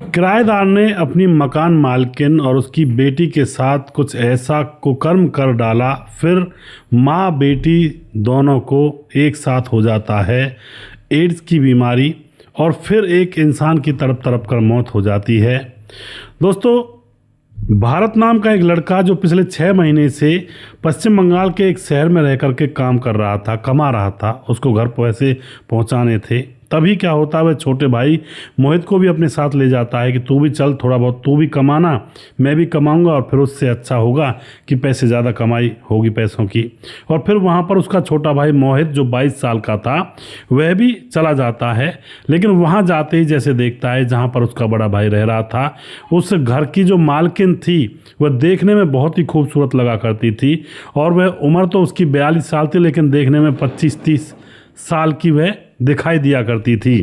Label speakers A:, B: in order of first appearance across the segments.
A: किराएदार ने अपनी मकान मालकिन और उसकी बेटी के साथ कुछ ऐसा कुकर्म कर डाला, फिर माँ बेटी दोनों को एक साथ हो जाता है एड्स की बीमारी और फिर एक इंसान की तड़प तड़प कर मौत हो जाती है। दोस्तों, भारत नाम का एक लड़का जो पिछले 6 महीने से पश्चिम बंगाल के एक शहर में रह कर के काम कर रहा था, कमा रहा था, उसको घर पैसे पहुंचाने थे। तभी क्या होता है, वह छोटे भाई मोहित को भी अपने साथ ले जाता है कि तू भी चल, थोड़ा बहुत तू भी कमाना, मैं भी कमाऊंगा और फिर उससे अच्छा होगा कि पैसे ज़्यादा कमाई होगी पैसों की। और फिर वहाँ पर उसका छोटा भाई मोहित जो 22 साल का था वह भी चला जाता है। लेकिन वहाँ जाते ही जैसे देखता है जहाँ पर उसका बड़ा भाई रह रहा था, उस घर की जो मालकिन थी वह देखने में बहुत ही खूबसूरत लगा करती थी और वह उम्र तो उसकी 42 साल थी, लेकिन देखने में 25-30 साल की वह दिखाई दिया करती थी।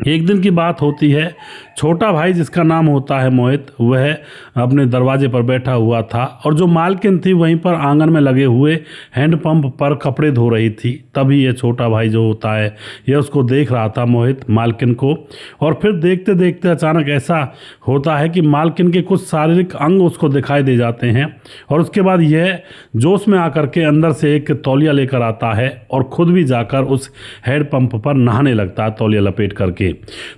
A: एक दिन की बात होती है, छोटा भाई जिसका नाम होता है मोहित, वह अपने दरवाजे पर बैठा हुआ था और जो मालकिन थी वहीं पर आंगन में लगे हुए हैंडपंप पर कपड़े धो रही थी। तभी ये छोटा भाई जो होता है यह उसको देख रहा था, मोहित, मालकिन को। और फिर देखते देखते अचानक ऐसा होता है कि मालकिन के कुछ शारीरिक अंग उसको दिखाई दे जाते हैं और उसके बाद यह जोश में आकर के अंदर से एक तौलिया लेकर आता है और खुद भी जाकर उस हैंडपंप पर नहाने लगता है तौलिया लपेट करके।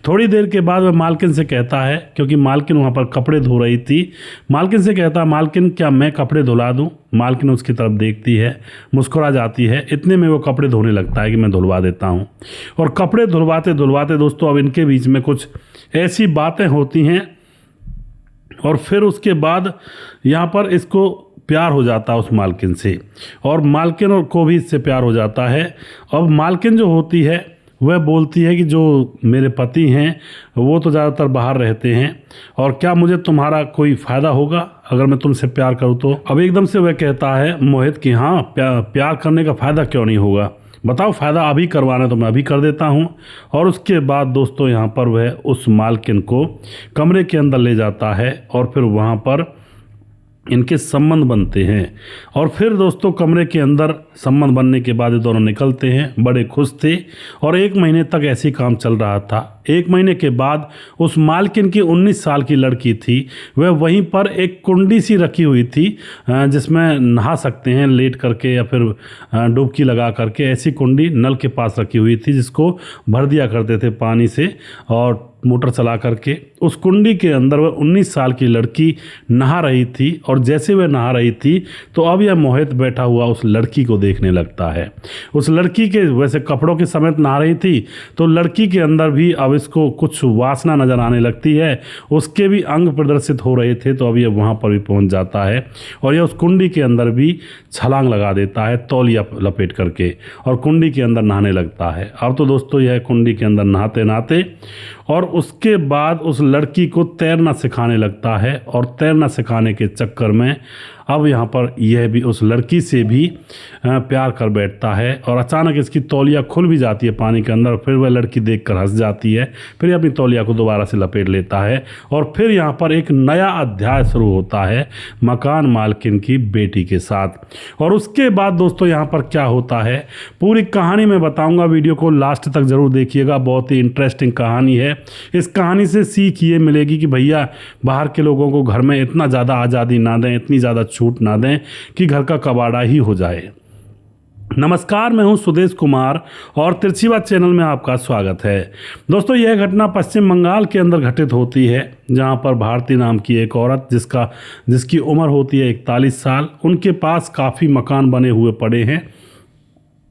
A: थोड़ी देर के बाद वह मालकिन से कहता है, क्योंकि मालकिन वहां पर कपड़े धो रही थी, मालकिन से कहता है, मालकिन क्या मैं कपड़े धुला दूं? मालकिन उसकी तरफ देखती है, मुस्कुरा जाती है। इतने में वो कपड़े धोने लगता है कि मैं धुलवा देता हूं। और कपड़े धुलवाते धुलवाते दोस्तों अब इनके बीच में कुछ ऐसी बातें होती हैं और फिर उसके बाद यहाँ पर इसको प्यार हो जाता है उस मालकिन से और मालकिन को भी इससे प्यार हो जाता है। अब मालकिन जो होती है वह बोलती है कि जो मेरे पति हैं वो तो ज़्यादातर बाहर रहते हैं और क्या मुझे तुम्हारा कोई फ़ायदा होगा अगर मैं तुमसे प्यार करूँ तो? अब एकदम से वह कहता है मोहित कि हाँ, प्यार करने का फ़ायदा क्यों नहीं होगा, बताओ, फ़ायदा अभी करवाना तो मैं अभी कर देता हूँ। और उसके बाद दोस्तों यहाँ पर वह उस मालकिन को कमरे के अंदर ले जाता है और फिर वहाँ पर इनके संबंध बनते हैं। और फिर दोस्तों कमरे के अंदर संबंध बनने के बाद ये दोनों निकलते हैं, बड़े खुश थे और 1 महीने तक ऐसे ही काम चल रहा था। 1 महीने के बाद उस मालकिन की 19 साल की लड़की थी, वह वहीं पर एक कुंडी सी रखी हुई थी जिसमें नहा सकते हैं लेट करके या फिर डुबकी लगा करके। ऐसी कुंडी नल के पास रखी हुई थी जिसको भर दिया करते थे पानी से और मोटर चला करके। उस कुंडी के अंदर वह 19 साल की लड़की नहा रही थी और जैसे वह नहा रही थी तो अब यह मोहित बैठा हुआ उस लड़की को देखने लगता है। उस लड़की के वैसे कपड़ों के समेत नहा रही थी तो लड़की के अंदर भी अब इसको कुछ वासना नज़र आने लगती है, उसके भी अंग प्रदर्शित हो रहे थे। तो अब यह वहाँ पर भी पहुँच जाता है और यह उस कुंडी के अंदर भी छलांग लगा देता है तौलिया लपेट करके और कुंडी के अंदर नहाने लगता है। अब तो दोस्तों यह कुंडी के अंदर नहाते नहाते और उसके बाद उस लड़की को तैरना सिखाने लगता है और तैरना सिखाने के चक्कर में अब यहाँ पर यह भी उस लड़की से भी प्यार कर बैठता है और अचानक इसकी तौलिया खुल भी जाती है पानी के अंदर। फिर वह लड़की देखकर हंस जाती है, फिर अपनी तौलिया को दोबारा से लपेट लेता है और फिर यहाँ पर एक नया अध्याय शुरू होता है मकान मालकिन की बेटी के साथ। और उसके बाद दोस्तों यहाँ पर क्या होता है पूरी कहानी मैं बताऊँगा, वीडियो को लास्ट तक ज़रूर देखिएगा, बहुत ही इंटरेस्टिंग कहानी है। इस कहानी से सीख ये मिलेगी कि भैया बाहर के लोगों को घर में इतना ज़्यादा आज़ादी ना दें, इतनी ज़्यादा छूट ना दें कि घर का कबाड़ा ही हो जाए। नमस्कार, मैं हूं सुदेश कुमार और तिरछी बात चैनल में आपका स्वागत है। दोस्तों, यह घटना पश्चिम बंगाल के अंदर घटित होती है जहां पर भारती नाम की एक औरत जिसकी उम्र होती है 41 साल, उनके पास काफ़ी मकान बने हुए पड़े हैं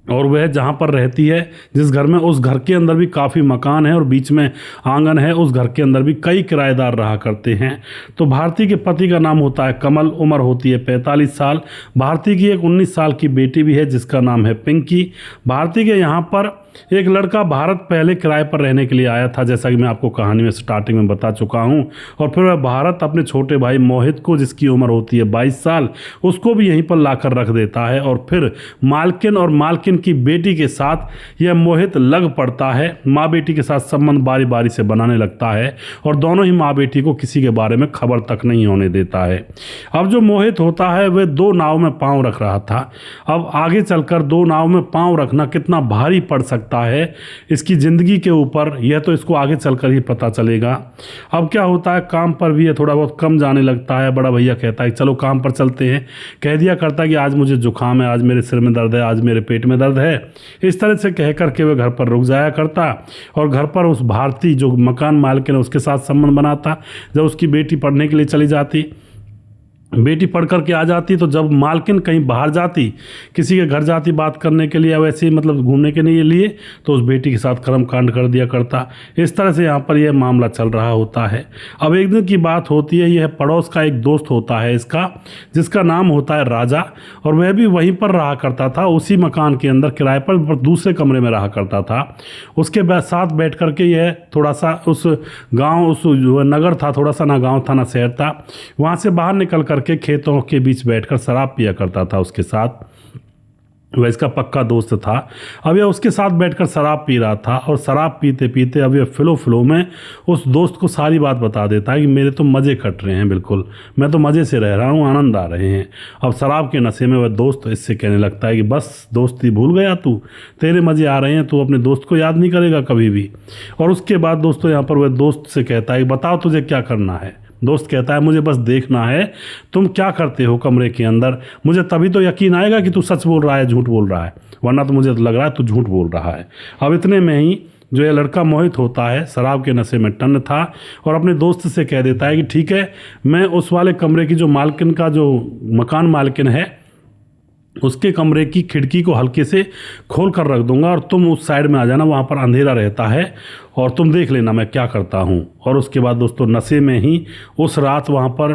A: और वह जहाँ पर रहती है जिस घर में, उस घर के अंदर भी काफ़ी मकान है और बीच में आंगन है। उस घर के अंदर भी कई किराएदार रहा करते हैं। तो भारती के पति का नाम होता है कमल, उम्र होती है 45 साल। भारती की एक 19 साल की बेटी भी है जिसका नाम है पिंकी। भारती के यहाँ पर एक लड़का भारत पहले किराए पर रहने के लिए आया था, जैसा कि मैं आपको कहानी में स्टार्टिंग में बता चुका हूं। और फिर वह भारत अपने छोटे भाई मोहित को, जिसकी उम्र होती है 22 साल, उसको भी यहीं पर लाकर रख देता है। और फिर मालकिन और मालकिन की बेटी के साथ यह मोहित लग पड़ता है, माँ बेटी के साथ संबंध बारी बारी से बनाने लगता है और दोनों ही माँ बेटी को किसी के बारे में खबर तक नहीं होने देता है। अब जो मोहित होता है वह 2 नाव में पाँव रख रहा था। अब आगे चलकर 2 नाव में पाँव रखना कितना भारी पड़ सकता सकता है इसकी ज़िंदगी के ऊपर, यह तो इसको आगे चलकर ही पता चलेगा। अब क्या होता है, काम पर भी ये थोड़ा बहुत कम जाने लगता है। बड़ा भैया कहता है चलो काम पर चलते हैं, कह दिया करता है कि आज मुझे जुकाम है, आज मेरे सिर में दर्द है, आज मेरे पेट में दर्द है। इस तरह से कह करके वह घर पर रुक जाया करता और घर पर उस भारती जो मकान मालिक है उसके साथ संबंध बनाता। जब उसकी बेटी पढ़ने के लिए चली जाती, बेटी पढ़ कर के आ जाती, तो जब मालकिन कहीं बाहर जाती, किसी के घर जाती बात करने के लिए या वैसे ही मतलब घूमने के लिए, तो उस बेटी के साथ कर्म कांड कर दिया करता। इस तरह से यहाँ पर यह मामला चल रहा होता है। अब एक दिन की बात होती है, यह पड़ोस का एक दोस्त होता है इसका, जिसका नाम होता है राजा, और वह भी वहीं पर रहा करता था, उसी मकान के अंदर किराए पर दूसरे कमरे में रहा करता था। उसके साथ बैठ कर के यह थोड़ा सा उस गाँव, उस नगर था, थोड़ा सा ना गाँव था ना शहर था, वहाँ से बाहर निकल करके खेतों के बीच बैठकर शराब पिया करता था उसके साथ। वह इसका पक्का दोस्त था। अब यह उसके साथ बैठकर शराब पी रहा था, और शराब पीते पीते अब यह फ्लो में उस दोस्त को सारी बात बता देता है कि मेरे तो मज़े कट रहे हैं, बिल्कुल मैं तो मज़े से रह रहा हूँ, आनंद आ रहे हैं। अब शराब के नशे में वह दोस्त इससे कहने लगता है कि बस दोस्ती भूल गया तू, तेरे मज़े आ रहे हैं, तू अपने दोस्त को याद नहीं करेगा कभी भी। और उसके बाद दोस्तों यहाँ पर वह दोस्त से कहता है कि बताओ तुझे क्या करना है। दोस्त कहता है मुझे बस देखना है तुम क्या करते हो कमरे के अंदर, मुझे तभी तो यकीन आएगा कि तू सच बोल रहा है झूठ बोल रहा है, वरना तो मुझे तो लग रहा है तू झूठ बोल रहा है। अब इतने में ही जो ये लड़का मोहित होता है शराब के नशे में टन्न था, और अपने दोस्त से कह देता है कि ठीक है, मैं उस वाले कमरे की जो मालकिन का जो मकान मालकिन है उसके कमरे की खिड़की को हल्के से खोल कर रख दूंगा, और तुम उस साइड में आ जाना, वहाँ पर अंधेरा रहता है, और तुम देख लेना मैं क्या करता हूँ। और उसके बाद दोस्तों नशे में ही उस रात वहाँ पर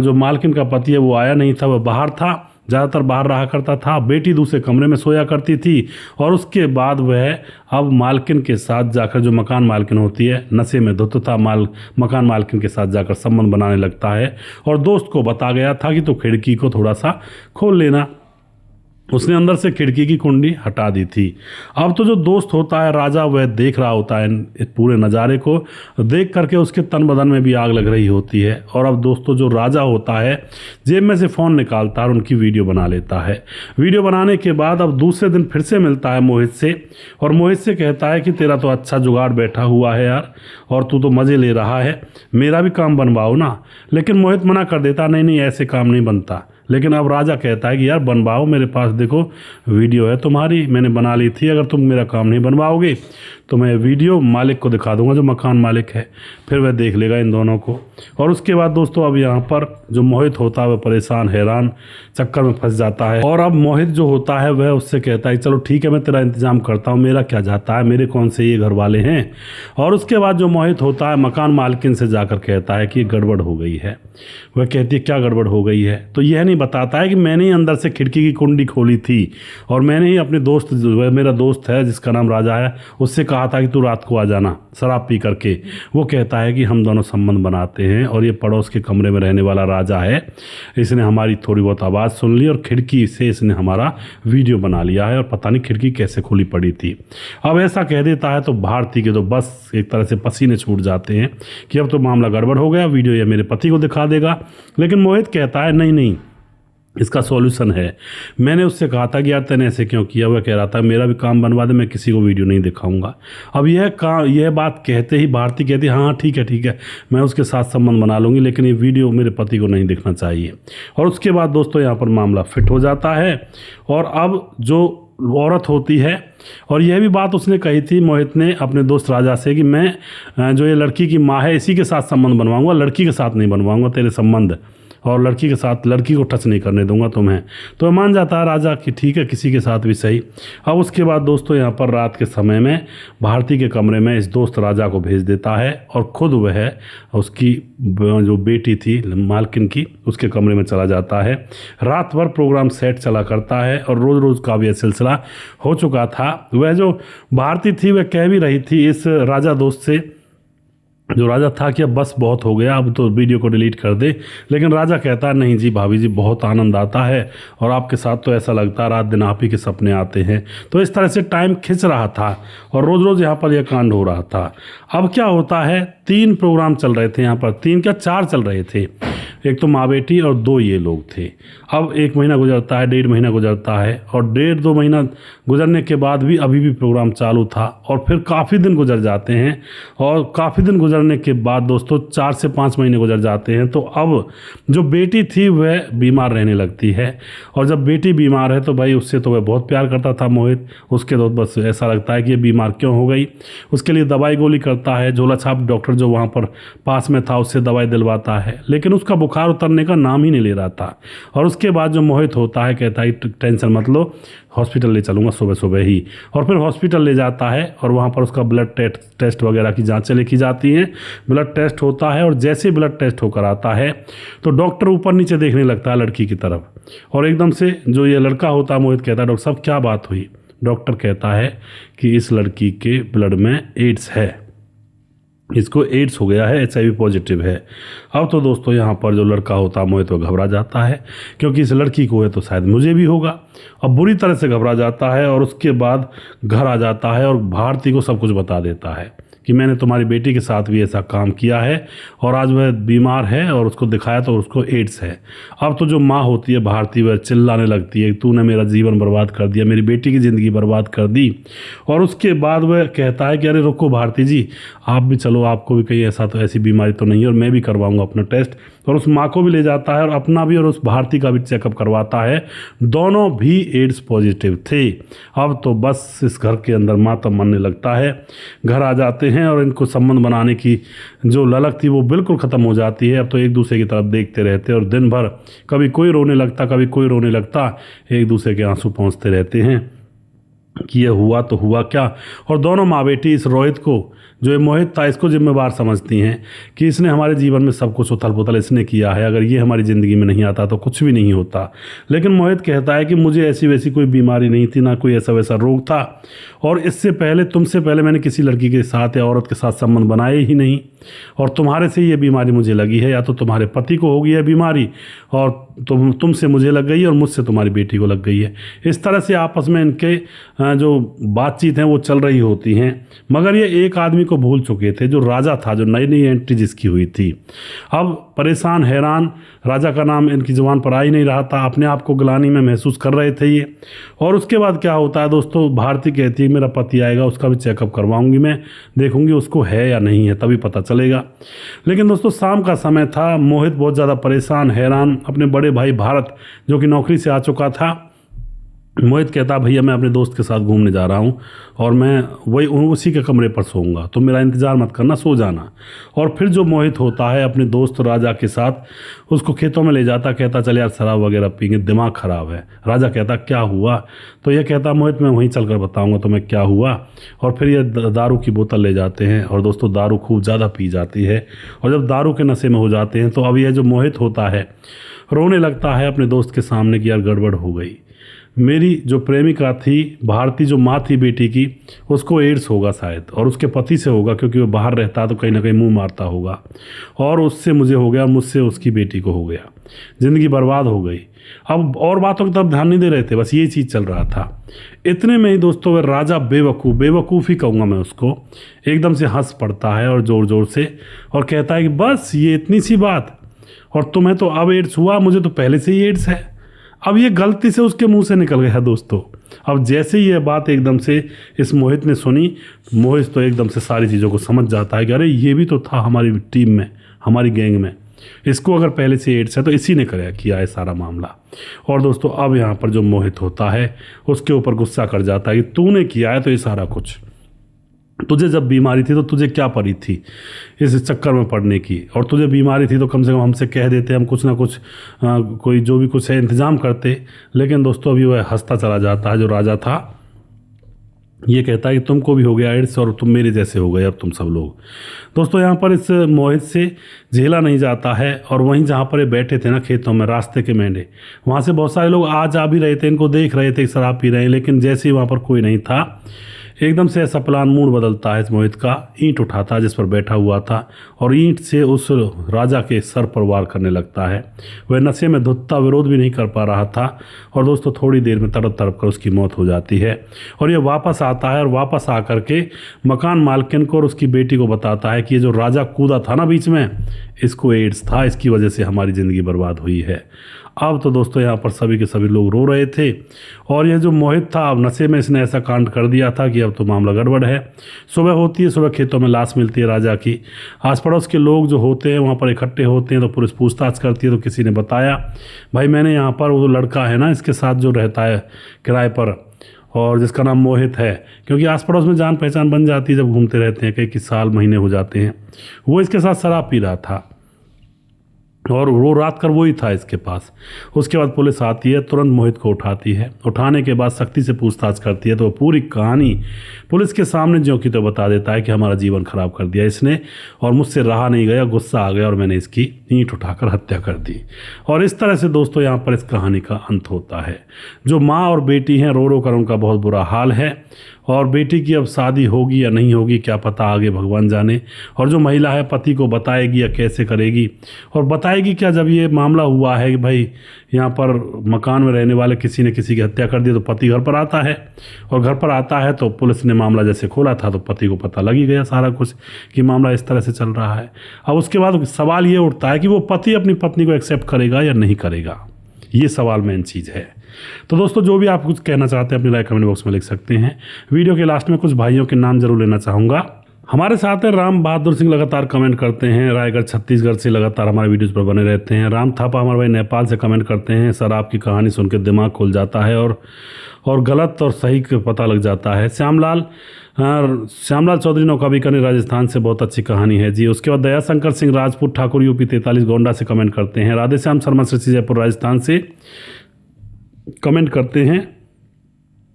A: जो मालकिन का पति है वो आया नहीं था, वह बाहर था, ज़्यादातर बाहर रहा करता था, बेटी दूसरे कमरे में सोया करती थी। और उसके बाद वह अब मालकिन के साथ जाकर, जो मकान मालकिन होती है, नशे में धुत था, मकान मालकिन के साथ जाकर संबंध बनाने लगता है, और दोस्त को बता गया था कि तो खिड़की को थोड़ा सा खोल लेना। उसने अंदर से खिड़की की कुंडी हटा दी थी। अब तो जो दोस्त होता है राजा, वह देख रहा होता है इस पूरे नज़ारे को, देख करके उसके तन बदन में भी आग लग रही होती है। और अब दोस्तों जो राजा होता है जेब में से फ़ोन निकालता है और उनकी वीडियो बना लेता है। वीडियो बनाने के बाद अब दूसरे दिन फिर से मिलता है मोहित से, और मोहित से कहता है कि तेरा तो अच्छा जुगाड़ बैठा हुआ है यार, और तू तो मज़े ले रहा है, मेरा भी काम बनवाओ ना। लेकिन मोहित मना कर देता, नहीं नहीं ऐसे काम नहीं बनता। लेकिन अब राजा कहता है कि यार बनवाओ, मेरे पास देखो वीडियो है तुम्हारी, मैंने बना ली थी, अगर तुम मेरा काम नहीं बनवाओगे तो मैं वीडियो मालिक को दिखा दूंगा, जो मकान मालिक है, फिर वह देख लेगा इन दोनों को। और उसके बाद दोस्तों अब यहाँ पर जो मोहित होता है वह परेशान हैरान चक्कर में फंस जाता है। और अब मोहित जो होता है वह उससे कहता है चलो ठीक है, मैं तेरा इंतजाम करता हूँ, मेरा क्या जाता है, मेरे कौन से ये घर वाले हैं। और उसके बाद जो मोहित होता है मकान मालकिन से जाकर कहता है कि गड़बड़ हो गई है। वह कहती है क्या गड़बड़ हो गई है, तो यह नहीं बताता है कि मैंने ही अंदर से खिड़की की कुंडी खोली थी, और मैंने ही अपने दोस्त, जो मेरा दोस्त है जिसका नाम राजा है, उससे कहा था कि तू रात को आ जाना शराब पी करके। वो कहता है कि हम दोनों संबंध बनाते हैं, और ये पड़ोस के कमरे में रहने वाला राजा है, इसने हमारी थोड़ी बहुत आवाज़ सुन ली और खिड़की से इसने हमारा वीडियो बना लिया है, और पता नहीं खिड़की कैसे खुली पड़ी थी। अब ऐसा कह देता है तो भारती के तो बस एक तरह से पसीने छूट जाते हैं कि अब तो मामला गड़बड़ हो गया, वीडियो ये मेरे पति को दिखा देगा। लेकिन मोहित कहता है नहीं नहीं, इसका सॉल्यूशन है। मैंने उससे कहा था कि यार तैने ऐसे क्यों किया, वह कह रहा था मेरा भी काम बनवा दे, मैं किसी को वीडियो नहीं दिखाऊंगा। अब यह बात कहते ही भारती कहती हाँ ठीक है, मैं उसके साथ संबंध बना लूँगी, लेकिन ये वीडियो मेरे पति को नहीं दिखना चाहिए। और उसके बाद दोस्तों यहाँ पर मामला फिट हो जाता है। और अब जो औरत होती है, और यह भी बात उसने कही थी मोहित ने अपने दोस्त राजा से कि मैं जो ये लड़की की माँ है इसी के साथ संबंध बनवाऊंगा, लड़की के साथ नहीं बनवाऊंगा तेरे संबंध, और लड़की के साथ, लड़की को टच नहीं करने दूंगा तुम्हें। तो मान जाता है राजा कि ठीक है, किसी के साथ भी सही। अब उसके बाद दोस्तों यहाँ पर रात के समय में भारती के कमरे में इस दोस्त राजा को भेज देता है, और खुद वह उसकी जो बेटी थी मालकिन की उसके कमरे में चला जाता है। रात भर प्रोग्राम सेट चला करता है, और रोज़ रोज़ का भी यह सिलसिला हो चुका था। वह जो भारती थी वह कह भी रही थी इस राजा दोस्त से, जो राजा था कि अब बस बहुत हो गया, अब तो वीडियो को डिलीट कर दे। लेकिन राजा कहता है नहीं जी भाभी जी, बहुत आनंद आता है, और आपके साथ तो ऐसा लगता है रात दिन आप ही के सपने आते हैं। तो इस तरह से टाइम खिंच रहा था, और रोज़ रोज़ यहाँ पर यह कांड हो रहा था। अब क्या होता है, 3 प्रोग्राम चल रहे थे यहाँ पर, 3 क्या 4 चल रहे थे। एक तो माँ बेटी और 2 ये लोग थे। अब 1 महीना गुजरता है, 1.5 महीना गुजरता है, और 1.5-2 महीना गुजरने के बाद भी अभी भी प्रोग्राम चालू था। और फिर काफ़ी दिन गुजर जाते हैं, और काफ़ी दिन गुजरने के बाद दोस्तों 4 से 5 महीने गुजर जाते हैं। तो अब जो बेटी थी वह बीमार रहने लगती है, और जब बेटी बीमार है तो भाई उससे तो वह बहुत प्यार करता था मोहित। उसके तो बस ऐसा लगता है कि ये बीमार क्यों हो गई। उसके लिए दवाई गोली करता है, झोला छाप डॉक्टर जो वहाँ पर पास में था उससे दवाई दिलवाता है, लेकिन उसका बुखार उतरने का नाम ही नहीं ले रहा था। और उसके बाद जो मोहित होता है कहता है टेंशन मत लो, हॉस्पिटल ले चलूँगा सुबह सुबह ही। और फिर हॉस्पिटल ले जाता है, और वहाँ पर उसका ब्लड टेस्ट वगैरह की जांचें लिखी जाती हैं। ब्लड टेस्ट होता है, और जैसे ब्लड टेस्ट होकर आता है तो डॉक्टर ऊपर नीचे देखने लगता है लड़की की तरफ, और एकदम से जो ये लड़का होता है मोहित कहता है डॉक्टर साहब क्या बात हुई। डॉक्टर कहता है कि इस लड़की के ब्लड में एड्स है, इसको एड्स हो गया है, HIV पॉजिटिव है। अब तो दोस्तों यहाँ पर जो लड़का होता है मोहित वो घबरा जाता है, क्योंकि इस लड़की को है तो शायद मुझे भी होगा। अब बुरी तरह से घबरा जाता है, और उसके बाद घर आ जाता है और भारती को सब कुछ बता देता है कि मैंने तुम्हारी बेटी के साथ भी ऐसा काम किया है, और आज वह बीमार है, और उसको दिखाया तो उसको एड्स है। अब तो जो माँ होती है भारती वह चिल्लाने लगती है, तूने मेरा जीवन बर्बाद कर दिया, मेरी बेटी की ज़िंदगी बर्बाद कर दी। और उसके बाद वह कहता है कि अरे रुको भारती जी, आप भी चलो, आपको भी कहीं ऐसी बीमारी तो नहीं है, और मैं भी करवाऊँगा अपना टेस्ट। और उस माँ को भी ले जाता है, और अपना भी और उस भारती का भी चेकअप करवाता है। दोनों भी एड्स पॉजिटिव थे। अब तो बस इस घर के अंदर मातम मनने लगता है। घर आ जाते हैं, और इनको संबंध बनाने की जो ललक थी वो बिल्कुल ख़त्म हो जाती है। अब तो एक दूसरे की तरफ देखते रहते हैं, और दिन भर कभी कोई रोने लगता, कभी कोई रोने लगता, एक दूसरे के आंसू पहुँचते रहते हैं कि ये हुआ तो हुआ क्या। और दोनों माँ बेटी इस रोहित को, जो ये मोहित था, इसको जिम्मेवार समझती हैं कि इसने हमारे जीवन में सब कुछ उथल पुथल इसने किया है, अगर ये हमारी ज़िंदगी में नहीं आता तो कुछ भी नहीं होता। लेकिन मोहित कहता है कि मुझे ऐसी वैसी कोई बीमारी नहीं थी, ना कोई ऐसा वैसा रोग था, और इससे पहले तुमसे पहले मैंने किसी लड़की के साथ या औरत के साथ संबंध बनाए ही नहीं, और तुम्हारे से ये बीमारी मुझे लगी है, या तो तुम्हारे पति को होगी है बीमारी, और तुमसे मुझे लग गई है, और मुझसे तुम्हारी बेटी को लग गई है। इस तरह से आपस में इनके जो बातचीत हैं वो चल रही होती हैं। मगर ये एक आदमी को भूल चुके थे, जो राजा था, जो नई नई एंट्री जिसकी हुई थी। अब परेशान हैरान, राजा का नाम इनकी जुबान पर आ ही नहीं रहा था, अपने आप को ग्लानि में महसूस कर रहे थे ये। और उसके बाद क्या होता है दोस्तों, भारती कहती है मेरा पति आएगा, उसका भी चेकअप करवाऊंगी, मैं देखूंगी उसको है या नहीं है, तभी पता चलेगा। लेकिन दोस्तों शाम का समय था, मोहित बहुत ज़्यादा परेशान हैरान, अपने बड़े भाई भारत जो कि नौकरी से आ चुका था, मोहित कहता भैया मैं अपने दोस्त के साथ घूमने जा रहा हूँ, और मैं वही उसी के कमरे पर सोऊंगा, तो मेरा इंतज़ार मत करना, सो जाना। और फिर जो मोहित होता है अपने दोस्त राजा के साथ उसको खेतों में ले जाता, कहता चल यार शराब वगैरह पीएंगे, दिमाग ख़राब है। राजा कहता क्या हुआ, तो यह कहता मोहित मैं वहीं चलकर बताऊंगा तुम्हें क्या हुआ। और फिर ये दारू की बोतल ले जाते हैं, और दोस्तों दारू खूब ज़्यादा पी जाती है, और जब दारू के नशे में हो जाते हैं तो अब यह जो मोहित होता है रोने लगता है अपने दोस्त के सामने कि यार गड़बड़ हो गई, मेरी जो प्रेमिका थी भारती, जो माँ थी बेटी की, उसको एड्स होगा शायद, और उसके पति से होगा क्योंकि वो बाहर रहता तो कहीं ना कहीं मुंह मारता होगा, और उससे मुझे हो गया, मुझसे उसकी बेटी को हो गया, ज़िंदगी बर्बाद हो गई। अब और बातों की तरफ ध्यान नहीं दे रहे थे, बस ये चीज़ चल रहा था। इतने में ही दोस्तों वह राजा बेवकूफ़ ही कहूँगा मैं उसको, एकदम से हंस पड़ता है और ज़ोर ज़ोर से, और कहता है कि बस ये इतनी सी बात, और तुम्हें तो अब एड्स हुआ, मुझे तो पहले से ही एड्स है। अब ये गलती से उसके मुंह से निकल गया दोस्तों। अब जैसे ही ये बात एकदम से इस मोहित ने सुनी, मोहित तो एकदम से सारी चीज़ों को समझ जाता है कि अरे ये भी तो था हमारी टीम में, हमारी गैंग में, इसको अगर पहले से एड्स है तो इसी ने किया है सारा मामला। और दोस्तों अब यहाँ पर जो मोहित होता है उसके ऊपर गुस्सा कर जाता है कि तूने किया है तो ये सारा कुछ, तुझे जब बीमारी थी तो तुझे क्या पड़ी थी इस चक्कर में पड़ने की, और तुझे बीमारी थी तो कम से कम हमसे कह देते, हम कुछ ना कुछ कोई जो भी कुछ है इंतज़ाम करते। लेकिन दोस्तों अभी वह हंसता चला जाता है जो राजा था, ये कहता है कि तुमको भी हो गया एड्स और तुम मेरे जैसे हो गए अब तुम सब लोग। दोस्तों यहाँ पर इस मोहित से झेला नहीं जाता है, और वहीं जहाँ पर ये बैठे थे ना खेतों में, रास्ते के मेंढे, वहाँ से बहुत सारे लोग आ जा भी रहे थे, इनको देख रहे थे शराब पी रहे हैं, लेकिन जैसे ही वहाँ पर कोई नहीं था, एकदम से ऐसा प्लान मूड बदलता है इस मोहित का, ईंट उठाता है जिस पर बैठा हुआ था और ईंट से उस राजा के सर पर वार करने लगता है। वह नशे में धुत्ता, विरोध भी नहीं कर पा रहा था और दोस्तों थोड़ी देर में तड़प तड़प कर उसकी मौत हो जाती है। और यह वापस आता है और वापस आकर के मकान मालकिन को और उसकी बेटी को बताता है कि ये जो राजा कूदा था ना बीच में, इसको एड्स था, इसकी वजह से हमारी ज़िंदगी बर्बाद हुई है। अब तो दोस्तों यहाँ पर सभी के सभी लोग रो रहे थे और यह जो मोहित था अब नशे में इसने ऐसा कांड कर दिया था कि अब तो मामला गड़बड़ है। सुबह होती है, सुबह खेतों में लाश मिलती है राजा की। आस पड़ोस के लोग जो होते हैं वहाँ पर इकट्ठे होते हैं तो पुलिस पूछताछ करती है। तो किसी ने बताया, भाई मैंने यहाँ पर वो लड़का है ना इसके साथ जो रहता है किराए पर और जिसका नाम मोहित है, क्योंकि आस पड़ोस में जान पहचान बन जाती है जब घूमते रहते हैं, कई साल महीने हो जाते हैं। वो इसके साथ शराब पी रहा था और वो रात कर वही था इसके पास। उसके बाद पुलिस आती है, तुरंत मोहित को उठाती है। उठाने के बाद सख्ती से पूछताछ करती है तो पूरी कहानी पुलिस के सामने ज्यों की तो बता देता है कि हमारा जीवन खराब कर दिया इसने और मुझसे रहा नहीं गया, गुस्सा आ गया और मैंने इसकी ईंट उठाकर हत्या कर दी। और इस तरह से दोस्तों यहाँ पर इस कहानी का अंत होता है। जो माँ और बेटी हैं रो रो कर उनका बहुत बुरा हाल है और बेटी की अब शादी होगी या नहीं होगी क्या पता, आगे भगवान जाने। और जो महिला है पति को बताएगी या कैसे करेगी, और बताएगी क्या जब ये मामला हुआ है कि भाई यहाँ पर मकान में रहने वाले किसी ने किसी की हत्या कर दी तो पति घर पर आता है और घर पर आता है तो पुलिस ने मामला जैसे खोला था तो पति को पता लग ही गया सारा कुछ कि मामला इस तरह से चल रहा है। अब उसके बाद सवाल ये उठता है कि वो पति अपनी पत्नी को एक्सेप्ट करेगा या नहीं करेगा, ये सवाल मेन चीज़ है। तो दोस्तों जो भी आप कुछ कहना चाहते हैं अपनी राय कमेंट बॉक्स में लिख सकते हैं। वीडियो के लास्ट में कुछ भाइयों के नाम जरूर लेना चाहूँगा। हमारे साथ हैं राम बहादुर सिंह, लगातार कमेंट करते हैं, रायगढ़ छत्तीसगढ़ से लगातार हमारे वीडियोस पर बने रहते हैं। राम थापा हमारे भाई नेपाल से कमेंट करते हैं, सर आपकी कहानी सुन के दिमाग खुल जाता है और गलत और सही का पता लग जाता है। श्यामलाल चौधरी नौका बीकानेर राजस्थान से, बहुत अच्छी कहानी है जी। उसके बाद दया शंकर सिंह राजपूत ठाकुर यूपी 43 गोंडा से कमेंट करते हैं। राधेश्याम शर्मा सृष्टि जयपुर राजस्थान से कमेंट करते हैं।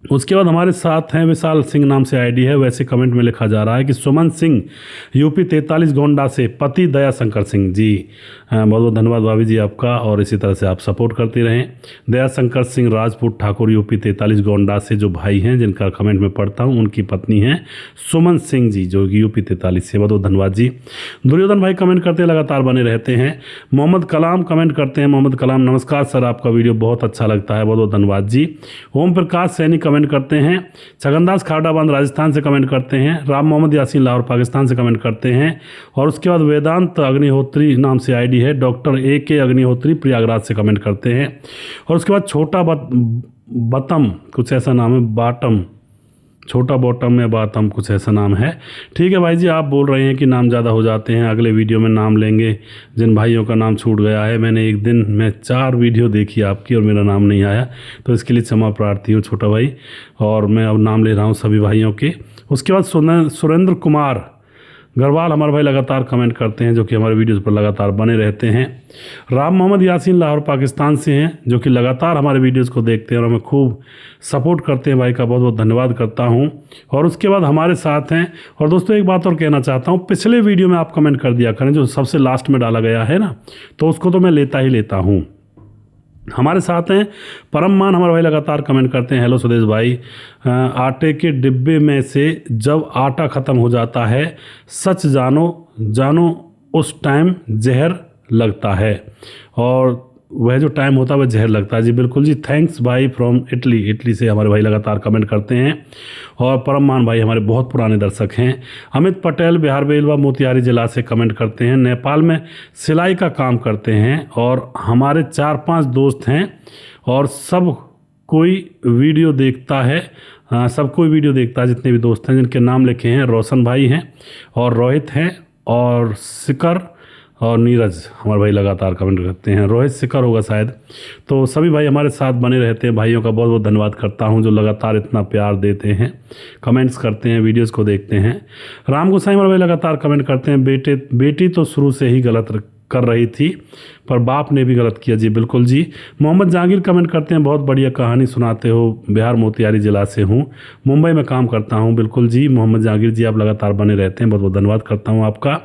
A: उसके बाद हमारे साथ हैं विशाल सिंह नाम से आईडी है, वैसे कमेंट में लिखा जा रहा है कि सुमन सिंह यूपी 43 गोंडा से, पति दया शंकर सिंह जी। बहुत बहुत धन्यवाद भाभी जी आपका और इसी तरह से आप सपोर्ट करते रहें। दया शंकर सिंह राजपूत ठाकुर यूपी 43 गोंडा से जो भाई हैं जिनका कमेंट में पढ़ता हूँ, उनकी पत्नी हैं सुमन सिंह जी जो कि यूपी 43 से, बहुत बहुत धन्यवाद जी। दुर्योधन भाई कमेंट करते लगातार बने रहते हैं। मोहम्मद कलाम कमेंट करते हैं, मोहम्मद कलाम नमस्कार सर, आपका वीडियो बहुत अच्छा लगता है, बहुत बहुत धन्यवाद जी। ओम प्रकाश सैनी कमेंट करते हैं। छगनदास खारडाबांध राजस्थान से कमेंट करते हैं। राम मोहम्मद यासीन लाहौर पाकिस्तान से कमेंट करते हैं। और उसके बाद वेदांत अग्निहोत्री नाम से आईडी है, डॉक्टर AK अग्निहोत्री प्रयागराज से कमेंट करते हैं। और उसके बाद छोटा बतम कुछ ऐसा नाम है, बाटम, छोटा बॉटम या बातम कुछ ऐसा नाम है। ठीक है भाई जी, आप बोल रहे हैं कि नाम ज़्यादा हो जाते हैं, अगले वीडियो में नाम लेंगे। जिन भाइयों का नाम छूट गया है, मैंने एक दिन में 4 वीडियो देखी आपकी और मेरा नाम नहीं आया, तो इसके लिए क्षमा प्रार्थी हूँ छोटा भाई, और मैं अब नाम ले रहा हूँ सभी भाइयों के। उसके बाद सुरेंद्र कुमार गढ़वाल हमारे भाई लगातार कमेंट करते हैं, जो कि हमारे वीडियोज़ पर लगातार बने रहते हैं। राम मोहम्मद यासीन लाहौर पाकिस्तान से हैं, जो कि लगातार हमारे वीडियोज़ को देखते हैं और हमें खूब सपोर्ट करते हैं। भाई का बहुत बहुत धन्यवाद करता हूं। और उसके बाद हमारे साथ हैं, और दोस्तों एक बात और कहना चाहता हूं, पिछले वीडियो में आप कमेंट कर दिया करें, जो सबसे लास्ट में डाला गया है ना, तो उसको तो मैं लेता ही लेता हूँ। हमारे साथ हैं परम मान हमारे भाई लगातार कमेंट करते हैं, हेलो सुदेश भाई, आटे के डिब्बे में से जब आटा ख़त्म हो जाता है, सच जानो उस टाइम जहर लगता है, और वह जो टाइम होता है वह जहर लगता है। जी बिल्कुल जी, थैंक्स भाई फ्रॉम इटली से हमारे भाई लगातार कमेंट करते हैं। और परम मान भाई हमारे बहुत पुराने दर्शक हैं। अमित पटेल बिहार बेलवा मोतिहारी जिला से कमेंट करते हैं, नेपाल में सिलाई का काम करते हैं और हमारे 4-5 दोस्त हैं और सब कोई वीडियो देखता है, जितने भी दोस्त हैं जिनके नाम लिखे हैं, रोशन भाई हैं और रोहित हैं और सिकर और नीरज हमारे भाई लगातार कमेंट करते हैं, रोहित शिखर होगा शायद। तो सभी भाई हमारे साथ बने रहते हैं, भाइयों का बहुत बहुत धन्यवाद करता हूं जो लगातार इतना प्यार देते हैं, कमेंट्स करते हैं, वीडियोस को देखते हैं। राम गोसाई हमारे भाई लगातार कमेंट करते हैं, बेटी तो शुरू से ही गलत कर रही थी पर बाप ने भी गलत किया। जी बिल्कुल जी। मोहम्मद जहांगीर कमेंट करते हैं, बहुत बढ़िया कहानी सुनाते हो, बिहार मोतिहारी जिला से हूँ, मुंबई में काम करता हूँ। बिल्कुल जी मोहम्मद जहांगीर जी, आप लगातार बने रहते हैं, बहुत बहुत धन्यवाद करता हूँ आपका।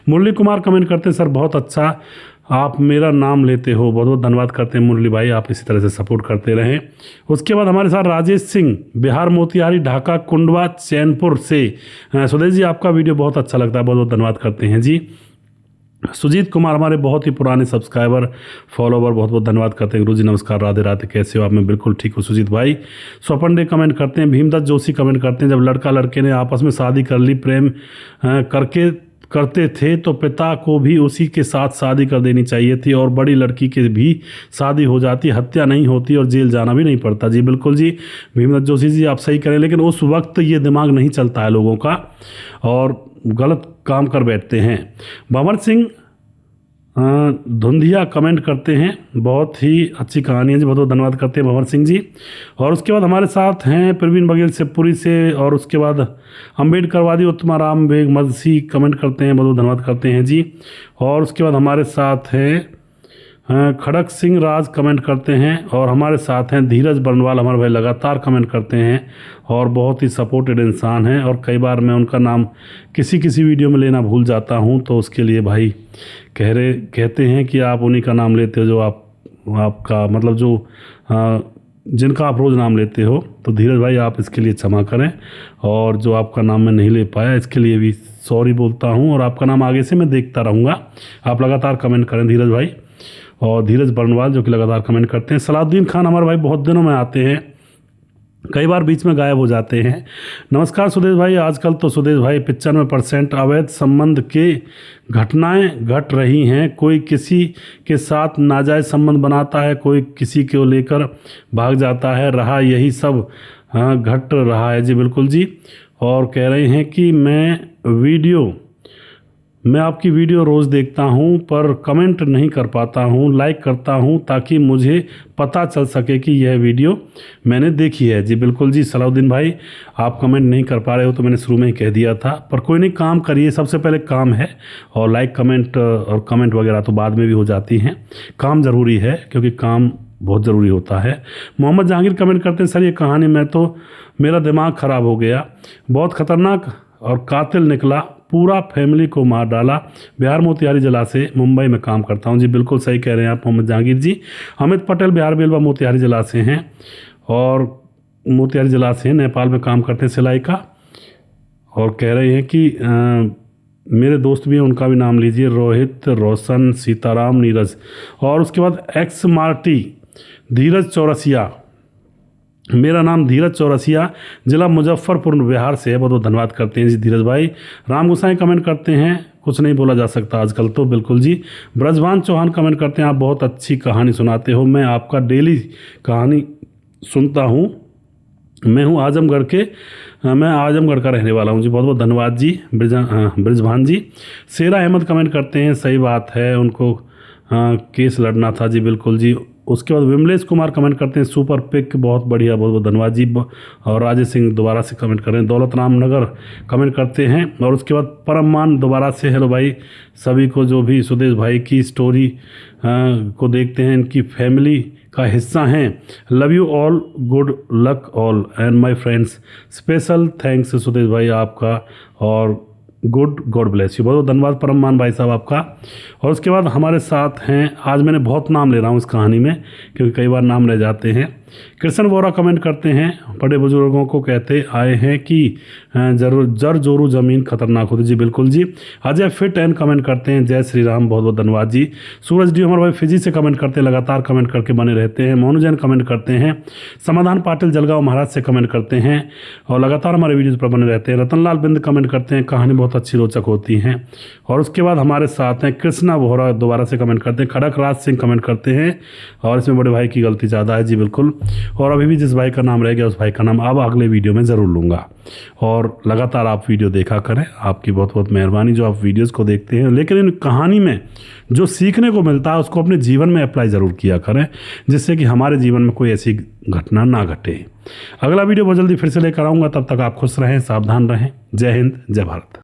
A: मुरली कुमार कमेंट करते हैं, सर बहुत अच्छा आप मेरा नाम लेते हो, बहुत बहुत धन्यवाद करते हैं मुरली भाई, आप इसी तरह से सपोर्ट करते रहें। उसके बाद हमारे साथ राजेश सिंह, बिहार मोतिहारी ढाका कुंडवा चैनपुर से। सुदेश जी आपका वीडियो बहुत अच्छा लगता है, बहुत बहुत धन्यवाद करते हैं जी। सुजीत कुमार हमारे बहुत ही पुराने सब्सक्राइबर फॉलोवर, बहुत बहुत धन्यवाद करते हैं। गुरु जी नमस्कार, राधे राधे, कैसे हो आप? मैं बिल्कुल ठीक हूँ सुजीत भाई। स्वपन डे कमेंट करते हैं। भीमदत्त जोशी कमेंट करते हैं, जब लड़का लड़के ने आपस में शादी कर ली, प्रेम करते थे तो पिता को भी उसी के साथ शादी कर देनी चाहिए थी और बड़ी लड़की की भी शादी हो जाती, हत्या नहीं होती और जेल जाना भी नहीं पड़ता। जी बिल्कुल जी भीमदत्त जोशी जी आप सही करें, लेकिन उस वक्त ये दिमाग नहीं चलता है लोगों का और गलत काम कर बैठते हैं। भंवर सिंह धुंधिया कमेंट करते हैं, बहुत ही अच्छी कहानी है जी, बहुत बहुत धन्यवाद करते हैं भंवर सिंह जी। और उसके बाद हमारे साथ हैं प्रवीण बघेल शिवपुरी से, और उसके बाद अम्बेडकरवादी उत्तमाराम बेग मदसी कमेंट करते हैं, बहुत बहुत धन्यवाद करते हैं जी। और उसके बाद हमारे साथ हैं खड़क सिंह राज कमेंट करते हैं, और हमारे साथ हैं धीरज बरनवाल, हमारे भाई लगातार कमेंट करते हैं और बहुत ही सपोर्टेड इंसान हैं। और कई बार मैं उनका नाम किसी वीडियो में लेना भूल जाता हूं, तो उसके लिए भाई कहते हैं कि आप उन्हीं का नाम लेते हो जो आपका मतलब जो जिनका आप रोज़ नाम लेते हो। तो धीरज भाई आप इसके लिए क्षमा करें, और जो आपका नाम मैं नहीं ले पाया इसके लिए भी सॉरी बोलता हूं, और आपका नाम आगे से मैं देखता रहूँगा। आप लगातार कमेंट करें धीरज भाई। और धीरज बरनवाल जो कि लगातार कमेंट करते हैं। सलाउद्दीन खान हमारे भाई बहुत दिनों में आते हैं, कई बार बीच में गायब हो जाते हैं। नमस्कार सुदेश भाई, आजकल तो सुदेश भाई 95% अवैध संबंध के घटनाएं घट रही हैं। कोई किसी के साथ नाजायज़ संबंध बनाता है, कोई किसी को लेकर भाग जाता है, रहा यही सब घट रहा है। जी बिल्कुल जी। और कह रहे हैं कि मैं आपकी वीडियो रोज़ देखता हूं पर कमेंट नहीं कर पाता हूं, लाइक करता हूं ताकि मुझे पता चल सके कि यह वीडियो मैंने देखी है। जी बिल्कुल जी सलाउद्दीन भाई, आप कमेंट नहीं कर पा रहे हो तो मैंने शुरू में ही कह दिया था, पर कोई नहीं, काम करिए, सबसे पहले काम है। और लाइक कमेंट वगैरह तो बाद में भी हो जाती हैं, काम ज़रूरी है क्योंकि काम बहुत ज़रूरी होता है। मोहम्मद जहांगीर कमेंट करते हैं, सर ये कहानी में तो मेरा दिमाग ख़राब हो गया, बहुत ख़तरनाक और कातिल निकला, पूरा फैमिली को मार डाला। बिहार मोतिहारी जिला से मुंबई में काम करता हूं। जी बिल्कुल सही कह रहे हैं आप मोहम्मद जहांगीर जी। अमित पटेल बिहार बेलवा मोतिहारी जिला से हैं, और मोतिहारी जिला से नेपाल में काम करते हैं सिलाई का। और कह रहे हैं कि मेरे दोस्त भी हैं, उनका भी नाम लीजिए, रोहित, रोशन, सीताराम, नीरज। और उसके बाद एक्स मार्टी धीरज चौरसिया, मेरा नाम धीरज चौरसिया, जिला मुजफ्फरपुर बिहार से है, बहुत बहुत धन्यवाद करते हैं जी धीरज भाई। राम गोसाई कमेंट करते हैं, कुछ नहीं बोला जा सकता आजकल तो, बिल्कुल जी। ब्रजभान चौहान कमेंट करते हैं, आप बहुत अच्छी कहानी सुनाते हो, मैं आपका डेली कहानी सुनता हूँ, मैं आजमगढ़ का रहने वाला हूँ। जी बहुत बहुत धन्यवाद जी ब्रजभान जी। शेरा अहमद कमेंट करते हैं, सही बात है, उनको केस लड़ना था। जी बिल्कुल जी। उसके बाद विमलेश कुमार कमेंट करते हैं, सुपर पिक, बहुत बढ़िया, बहुत बहुत धन्यवाद जी। और राजेश सिंह दोबारा से कमेंट कर रहे हैं। दौलत राम नगर कमेंट करते हैं। और उसके बाद परमान दोबारा से, हेलो भाई सभी को जो भी सुदेश भाई की स्टोरी को देखते हैं, इनकी फैमिली का हिस्सा हैं, love you all, good luck all and my friends, special thanks Sudesh भाई आपका, और गॉड ब्लेस यू, बहुत धन्यवाद परममान भाई साहब आपका। और उसके बाद हमारे साथ हैं, आज मैंने बहुत नाम ले रहा हूँ इस कहानी में क्योंकि कई बार नाम रह जाते हैं। कृष्ण वोरा कमेंट करते हैं, बड़े बुजुर्गों को कहते आए हैं कि जर जोरू ज़मीन खतरनाक होती। जी बिल्कुल जी। अजय फिट एंड कमेंट करते हैं, जय श्री राम, बहुत बहुत धन्यवाद जी। सूरज डी हमारे भाई फिजी से कमेंट करते हैं, लगातार कमेंट करके बने रहते हैं। मोनू जैन कमेंट करते हैं। समाधान पाटिल जलगांव महाराज से कमेंट करते हैं और लगातार हमारे वीडियोज़ पर बने रहते हैं। रतनलाल बिंद कमेंट करते हैं, कहानी बहुत अच्छी रोचक होती हैं। और उसके बाद हमारे साथ हैं कृष्णा वोहरा, दोबारा से कमेंट करते हैं। खड़क राज सिंह कमेंट करते हैं, और इसमें बड़े भाई की गलती ज़्यादा है। जी बिल्कुल। और अभी भी जिस भाई का नाम रह गया उस भाई का नाम अब अगले वीडियो में ज़रूर लूँगा। और लगातार आप वीडियो देखा करें, आपकी बहुत बहुत मेहरबानी जो आप वीडियोस को देखते हैं, लेकिन इन कहानी में जो सीखने को मिलता है उसको अपने जीवन में अप्लाई ज़रूर किया करें, जिससे कि हमारे जीवन में कोई ऐसी घटना ना घटे। अगला वीडियो बहुत जल्दी फिर से लेकर आऊँगा, तब तक आप खुश रहें, सावधान रहें। जय हिंद, जय भारत।